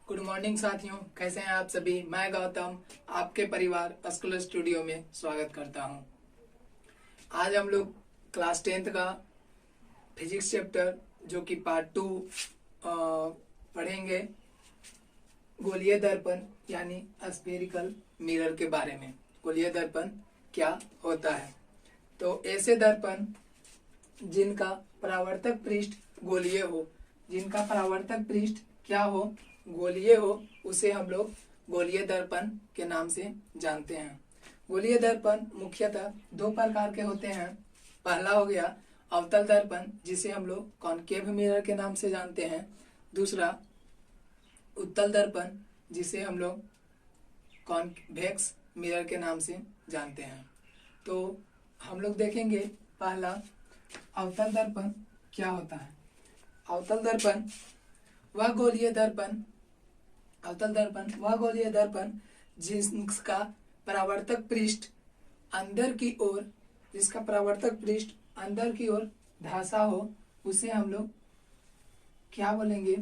Good morning साथियों, कैसे हैं आप सभी। मैं गौतम आपके परिवार स्कूल स्टूडियो में स्वागत करता हूं। आज हम लोग क्लास 10th का फिजिक्स चैप्टर जो कि पार्ट 2 पढ़ेंगे, गोलीय दर्पण यानी स्फेरिकल मिरर के बारे में। गोलीय दर्पण क्या होता है? तो ऐसे दर्पण जिनका परावर्तक पृष्ठ गोलीय हो, जिनका परावर्तक पृष्ठ क्या हो, गोलीय हो, उसे हम लोग गोलीय दर्पण के नाम से जानते हैं। गोलीय दर्पण मुख्यतः दो प्रकार के होते हैं। पहला हो गया अवतल दर्पण, जिसे हम लोग कॉनकेव मिरर के नाम से जानते हैं। दूसरा उत्तल दर्पण, जिसे हम लोग कॉन्वेक्स मिरर के नाम से जानते हैं। तो हम लोग देखेंगे पहला अवतल दर्पण क्या होता है। अवतल दर्पण वह गोलीय दर्पण जिसका परावर्तक पृष्ठ अंदर की ओर धंसा हो, उसे हम लोग क्या बोलेंगे?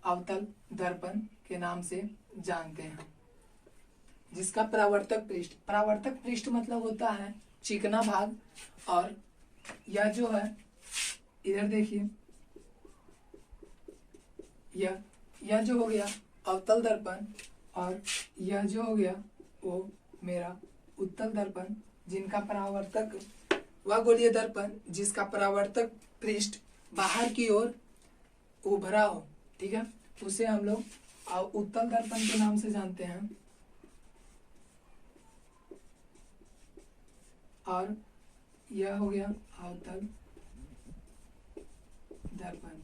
अवतल दर्पण के नाम से जानते हैं। जिसका परावर्तक पृष्ठ मतलब होता है चिकना भाग, और यह जो है इधर देखिए, यह जो हो गया अवतल दर्पण, और यह जो हो गया वो मेरा उत्तल दर्पण। जिनका परावर्तक वह गोलीय दर्पण जिसका परावर्तक पृष्ठ बाहर की ओर उभरा हो, ठीक है, उसे हम लोग उत्तल दर्पण के नाम से जानते हैं। और यह हो गया अवतल दर्पण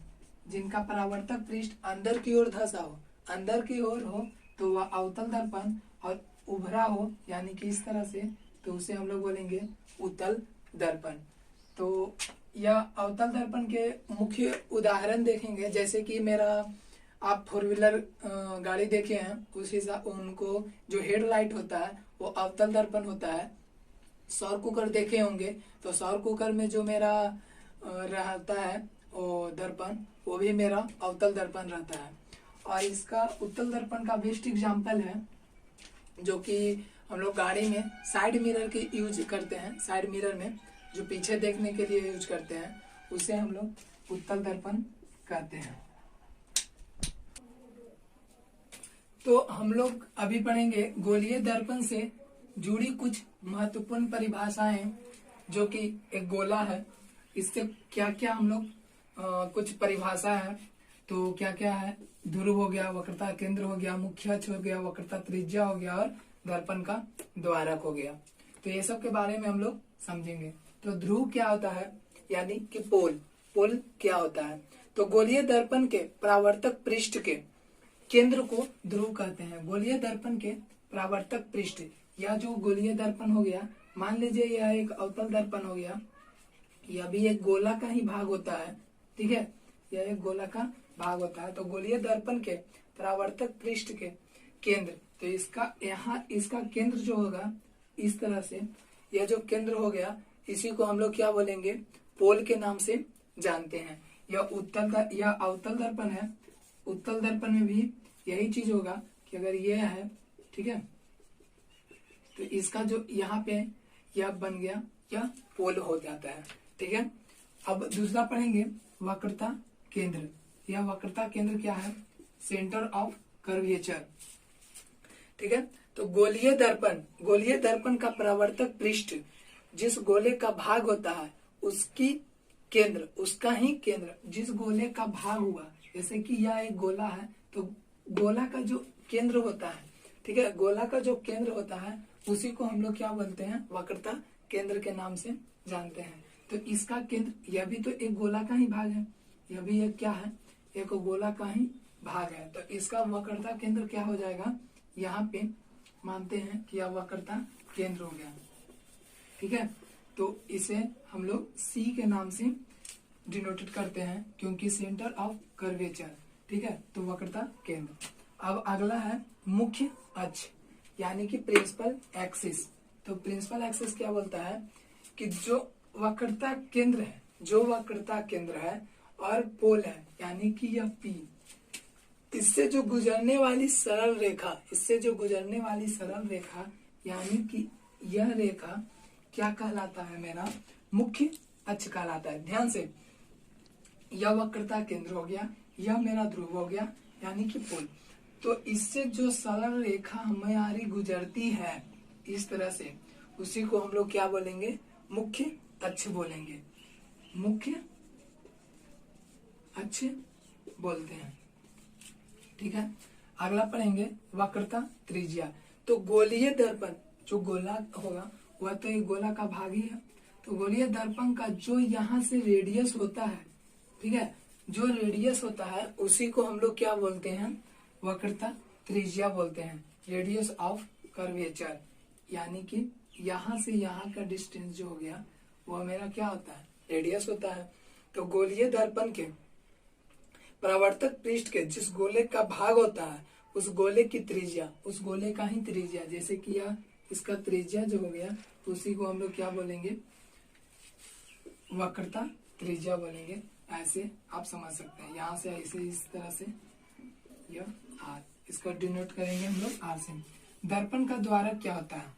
जिनका परावर्तक पृष्ठ अंदर की ओर धंसा हो, अंदर की ओर हो तो वह अवतल दर्पण, और उभरा हो यानी कि इस तरह से, तो उसे हम लोग बोलेंगे उत्तल दर्पण। तो यह अवतल दर्पण के मुख्य उदाहरण देखेंगे। जैसे कि मेरा आप 4 व्हीलर गाड़ी देखे हैं, उस हिसाब उनको जो हेडलाइट होता है वो अवतल दर्पण होता है। सौर कुकर देखे होंगे, तो सौर कुकर में जो मेरा रहता है वो दर्पण, वो भी मेरा अवतल दर्पण रहता है। और इसका उत्तल दर्पण का बेस्ट एग्जाम्पल है जो कि हम लोग गाड़ी में साइड मिरर की यूज करते हैं। साइड मिरर में जो पीछे देखने के लिए यूज करते हैं, उसे हम लोग उत्तल दर्पण कहते हैं। तो हम लोग अभी पढ़ेंगे गोलीय दर्पण से जुड़ी कुछ महत्वपूर्ण परिभाषाएं, जो कि एक गोला है, इससे क्या क्या हम लोग कुछ परिभाषा है। तो क्या क्या है? ध्रुव हो गया, वक्रता केंद्र हो गया, मुख्य अक्ष हो गया, वक्रता त्रिज्या हो गया, और दर्पण का द्वारक हो गया। तो ये सब के बारे में हम लोग समझेंगे। तो ध्रुव क्या होता है, यानी कि पोल क्या होता है? तो गोलीय दर्पण के परावर्तक पृष्ठ के केंद्र को ध्रुव कहते हैं। गोलीय दर्पण के परावर्तक पृष्ठ, यह जो गोलीय दर्पण हो गया, मान लीजिए यह एक अवतल दर्पण हो गया, यह भी एक गोला का ही भाग होता है, ठीक है, यह एक गोला का भाग होता है। तो गोलीय दर्पण के परावर्तक पृष्ठ के केंद्र, तो इसका केंद्र जो होगा इस तरह से, यह जो केंद्र हो गया, इसी को हम लोग क्या बोलेंगे? पोल के नाम से जानते हैं। यह अवतल दर्पण है। उत्तल दर्पण में भी यही चीज होगा कि अगर यह है, ठीक है, तो इसका जो यहाँ पे यह बन गया, यह पोल हो जाता है, ठीक है। अब दूसरा पढ़ेंगे वक्रता केंद्र। यह वक्रता केंद्र क्या है? सेंटर ऑफ कर्वेचर, ठीक है। तो गोलीय दर्पण का परावर्तक पृष्ठ जिस गोले का भाग होता है, उसका ही केंद्र जिस गोले का भाग हुआ, जैसे कि यह एक गोला है, तो गोला का जो केंद्र होता है, ठीक है, गोला का जो केंद्र होता है, उसी को हम लोग क्या बोलते हैं? वक्रता केंद्र के नाम से जानते हैं। तो इसका केंद्र, यह भी तो एक गोला का ही भाग है, यह भी एक क्या है? एक गोला का ही भाग है। तो इसका वक्रता केंद्र क्या हो जाएगा? यहाँ पे मानते हैं कि यह वक्रता केंद्र हो गया, ठीक है। तो इसे हम लोग सी के नाम से डिनोटेड करते हैं, क्योंकि सेंटर ऑफ कर्वेचर, ठीक है। तो वक्रता केंद्र। अब अगला है मुख्य अक्ष, यानी कि प्रिंसिपल एक्सिस। तो प्रिंसिपल एक्सिस क्या बोलता है कि जो वक्रता केंद्र है और पोल है, यानी कि यह P, इससे जो गुजरने वाली सरल रेखा यानी कि यह रेखा क्या कहलाता है, मेरा मुख्य अक्ष कहलाता है। ध्यान से, यह वक्रता केंद्र हो गया, यह मेरा ध्रुव हो गया यानी कि पोल। तो इससे जो सरल रेखा हमारी गुजरती है इस तरह से, उसी को हम लोग क्या बोलेंगे, मुख्य अक्ष बोलेंगे, मुख्य अक्ष बोलते हैं। ठीक है, अगला पढ़ेंगे वक्रता त्रिज्या। तो गोलीय दर्पण, जो गोला होगा वह तो एक गोला का भाग ही है। तो गोलीय दर्पण का जो यहाँ से रेडियस होता है, ठीक है, जो रेडियस होता है उसी को हम लोग क्या बोलते हैं, वक्रता त्रिज्या बोलते हैं, रेडियस ऑफ कर्वेचर। यानी कि यहाँ से यहाँ का डिस्टेंस जो हो गया वह मेरा क्या होता है, रेडियस होता है। तो गोलीय दर्पण के परावर्तक पृष्ठ के जिस गोले का भाग होता है उस गोले की त्रिज्या, उस गोले का ही त्रिज्या, जैसे कि यह इसका त्रिज्या जो हो गया उसी को हम लोग क्या बोलेंगे, वक्रता त्रिज्या बोलेंगे। ऐसे आप समझ सकते हैं, यहाँ से ऐसे इस तरह से यह आर, इसको डिनोट करेंगे हम लोग आर से। दर्पण का द्वारक क्या होता है,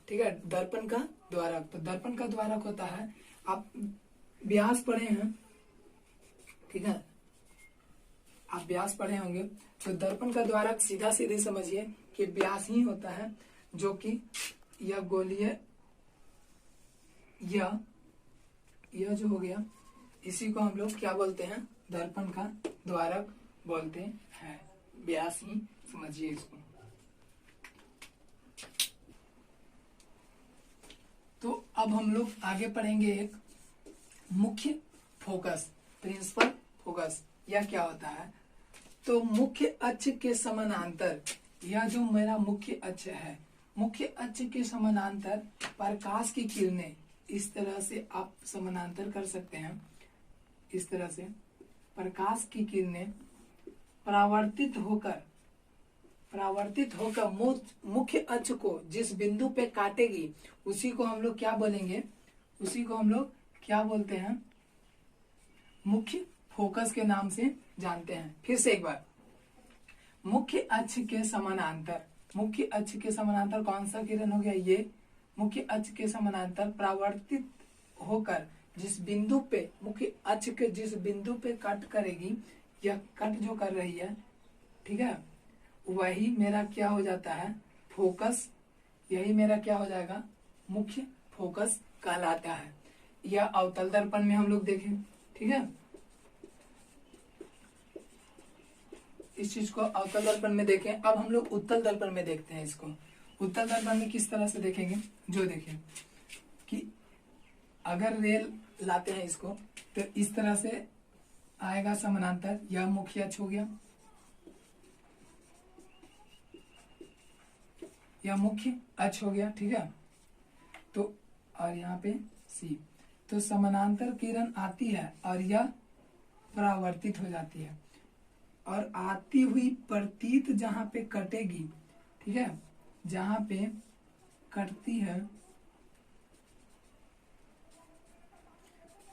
ठीक है, दर्पण का द्वारक। तो दर्पण का द्वारक होता है, आप व्यास पढ़े हैं, ठीक है, आप व्यास पढ़े होंगे। तो दर्पण का द्वारक सीधा सीधे समझिए कि व्यास ही होता है, जो कि यह गोलीय, यह जो हो गया इसी को हम लोग क्या बोलते हैं, दर्पण का द्वारक बोलते हैं। व्यास ही समझिए इसको। तो अब हम लोग आगे पढ़ेंगे एक मुख्य फोकस, प्रिंसिपल फोकस। यह क्या होता है, तो मुख्य अक्ष के समानांतर, यह जो मेरा मुख्य अक्ष है, मुख्य अक्ष के समानांतर प्रकाश की किरणें, इस तरह से आप समानांतर कर सकते हैं, इस तरह से प्रकाश की किरणें परावर्तित होकर मुख्य अक्ष को जिस बिंदु पे काटेगी उसी को हम लोग क्या बोलेंगे, उसी को हम लोग क्या बोलते हैं, मुख्य फोकस के नाम से जानते हैं। फिर से एक बार, मुख्य अक्ष के समानांतर, मुख्य अक्ष के समानांतर कौन सा किरण हो गया, ये मुख्य अक्ष के समानांतर परावर्तित होकर जिस बिंदु पे, मुख्य अक्ष के जिस बिंदु पे कट करेगी, यह कट जो कर रही है, ठीक है, वही मेरा क्या हो जाता है, फोकस। यही मेरा क्या हो जाएगा, मुख्य फोकस कहलाता है। यह अवतल दर्पण में हम लोग देखें, ठीक है, इस चीज को अवतल दर्पण में देखें। अब हम लोग उत्तल दर्पण में देखते हैं इसको। उत्तल दर्पण में किस तरह से देखेंगे, जो देखें कि अगर रेल लाते हैं इसको तो इस तरह से आएगा समानांतर, यह मुख्य अक्ष हो गया, यह मुख्य अक्ष हो गया, ठीक है। तो और यहाँ पे सी, तो समानांतर किरण आती है और यह परावर्तित हो जाती है, और आती हुई प्रतीत जहां पे कटेगी, ठीक है, जहां पे कटती है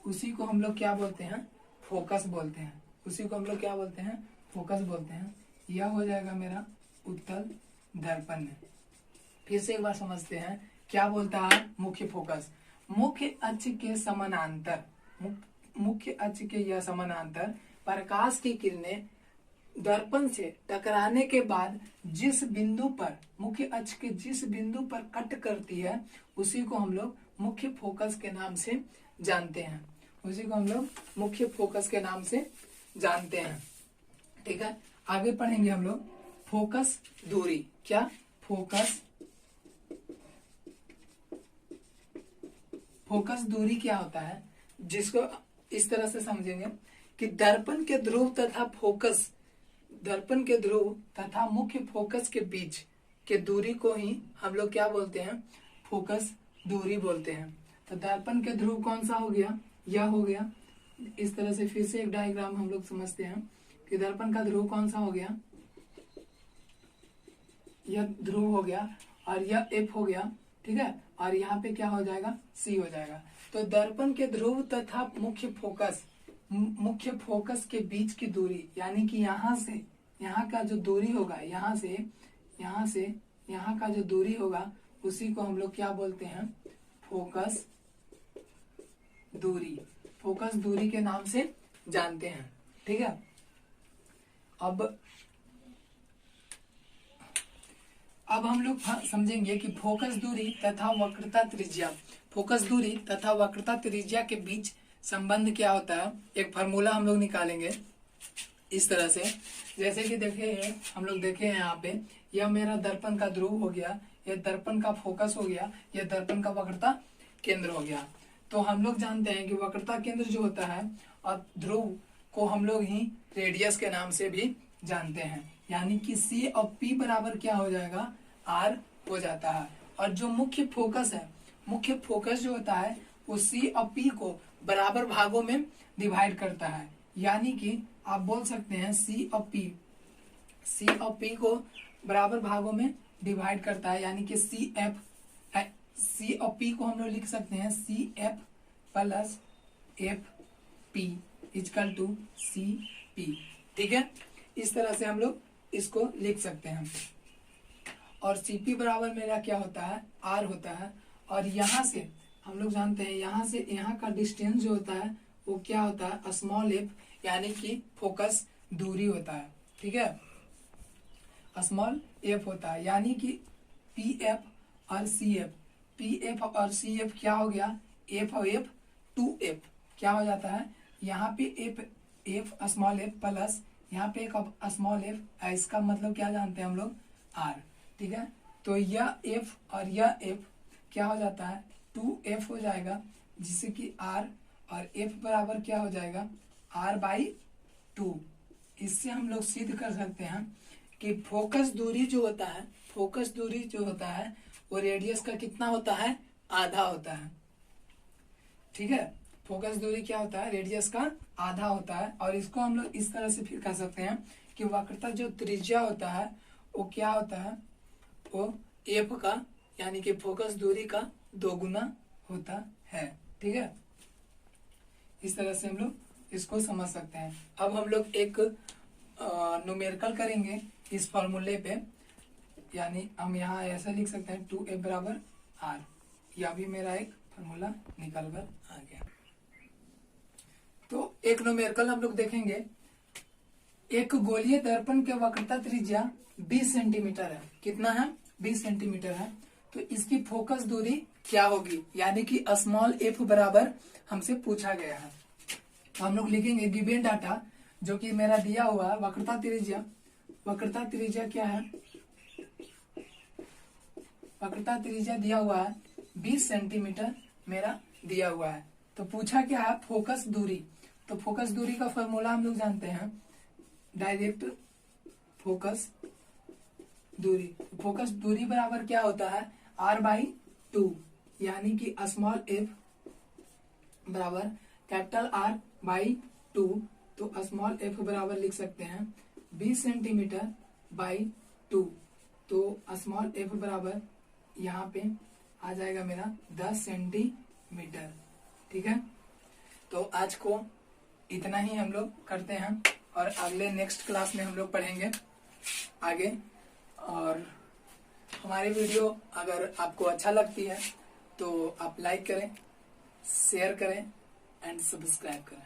उसी को हम लोग क्या बोलते हैं, फोकस बोलते हैं। उसी को हम लोग क्या बोलते हैं, फोकस बोलते हैं। यह हो जाएगा मेरा उत्तल दर्पण में। फिर से एक बार समझते हैं क्या बोलता है मुख्य फोकस। मुख्य अक्ष के समानांतर, मुख्य अक्ष के यह समानांतर प्रकाश की किरणें दर्पण से टकराने के बाद जिस बिंदु पर, मुख्य अक्ष के जिस बिंदु पर कट करती है उसी को हम लोग मुख्य फोकस के नाम से जानते हैं। उसी को हम लोग मुख्य फोकस के नाम से जानते हैं, ठीक है। आगे पढ़ेंगे हम लोग फोकस दूरी। क्या, फोकस दूरी क्या होता है, जिसको इस तरह से समझेंगे कि दर्पण के ध्रुव तथा फोकस, दर्पण के ध्रुव तथा मुख्य फोकस के बीच के दूरी को ही हम लोग क्या बोलते हैं, फोकस दूरी बोलते हैं। तो दर्पण के ध्रुव कौन सा हो गया, यह हो गया। इस तरह से फिर से एक डायग्राम हम लोग समझते हैं कि दर्पण का ध्रुव कौन सा हो गया, यह ध्रुव हो गया और यह एफ हो गया, ठीक है, और यहाँ पे क्या हो जाएगा, सी हो जाएगा। तो दर्पण के ध्रुव तथा मुख्य फोकस के बीच की दूरी, यानी कि यहाँ से यहाँ का जो दूरी होगा, यहाँ से यहाँ का जो दूरी होगा उसी को हम लोग क्या बोलते हैं, फोकस दूरी। फोकस दूरी के नाम से जानते हैं। ठीक है, अब हम लोग समझेंगे कि फोकस दूरी तथा वक्रता त्रिज्या, फोकस दूरी तथा वक्रता त्रिज्या के बीच संबंध क्या होता है। एक फार्मूला हम लोग निकालेंगे इस तरह से, जैसे कि देखिए हम लोग देखे हैं यहाँ पे, यह मेरा दर्पण का ध्रुव हो गया, यह दर्पण का फोकस हो गया, यह दर्पण का वक्रता केंद्र हो गया। तो हम लोग जानते हैं कि वक्रता केंद्र जो होता है और ध्रुव को हम लोग ही रेडियस के नाम से भी जानते हैं, यानी कि C और P बराबर क्या हो जाएगा, R हो जाता है। और जो मुख्य फोकस है, मुख्य फोकस जो होता है वो C और P को बराबर भागों में डिवाइड करता है, यानी कि आप बोल सकते हैं C और P को बराबर भागों में डिवाइड करता है, यानी कि C और P को हम लोग लिख सकते हैं CF plus FP equal to CP। ठीक है, इस तरह से हम लोग इसको लिख सकते हैं। और CP बराबर मेरा क्या होता है, R होता है। और यहाँ से हम लोग जानते हैं, यहाँ से यहाँ का डिस्टेंस जो होता है वो क्या होता है, स्मॉल f, यानी कि फोकस दूरी होता है। ठीक है, स्मॉल f होता है, यानी कि PF और CF, PF और CF क्या हो गया, F और F 2F क्या हो जाता है, यहाँ पे F स्मॉल f प्लस यहाँ पे एक स्मॉल f, इसका मतलब क्या जानते हैं हम लोग, R। ठीक है, तो यह f और यह f क्या हो जाता है, 2f हो जाएगा, जिससे कि R और f बराबर क्या हो जाएगा, R/2। इससे हम लोग सिद्ध कर सकते हैं कि फोकस दूरी जो होता है, फोकस दूरी जो होता है वो रेडियस का कितना होता है, आधा होता है। ठीक है, फोकस दूरी क्या होता है, रेडियस का आधा होता है। और इसको हम लोग इस तरह से फिर कह सकते हैं कि वक्रता जो त्रिज्या होता है वो क्या होता है, वो f का, यानी कि फोकस दूरी का 2 गुना होता है। ठीक है, इस तरह से हम लोग इसको समझ सकते हैं। अब हम लोग एक न्यूमेरिकल करेंगे इस फॉर्मूले पे, यानी हम यहाँ ऐसा लिख सकते हैं 2f बराबर R। यह भी मेरा एक फॉर्मूला निकल कर आ गया। तो एक न्यूमेरिकल हम लोग देखेंगे, एक गोलीय दर्पण के वक्रता त्रिज्या 20 सेंटीमीटर है। कितना है, 20 सेंटीमीटर है। तो इसकी फोकस दूरी क्या होगी, यानी कि स्मॉल f बराबर हमसे पूछा गया है। तो हम लोग लिखेंगे गिवन डाटा, जो कि मेरा दिया हुआ है वक्रता त्रिज्या, वक्रता त्रिज्या क्या है, वक्रता त्रिज्या दिया हुआ है 20 सेंटीमीटर मेरा दिया हुआ है। तो पूछा क्या है, फोकस दूरी। तो फोकस दूरी का फॉर्मूला हम लोग जानते हैं, डायरेक्ट फोकस दूरी। फोकस दूरी बराबर क्या होता है, R/2, यानी कि स्मॉल f बराबर कैपिटल R/2। तो स्मॉल f बराबर लिख सकते हैं 20 सेंटीमीटर बाई 2। तो स्मॉल f बराबर यहाँ पे आ जाएगा मेरा 10 सेंटीमीटर। ठीक है, तो आज को इतना ही हम लोग करते हैं, और अगले नेक्स्ट क्लास में हम लोग पढ़ेंगे आगे। और हमारी वीडियो अगर आपको अच्छा लगती है तो आप लाइक करें, शेयर करें एंड सब्सक्राइब करें।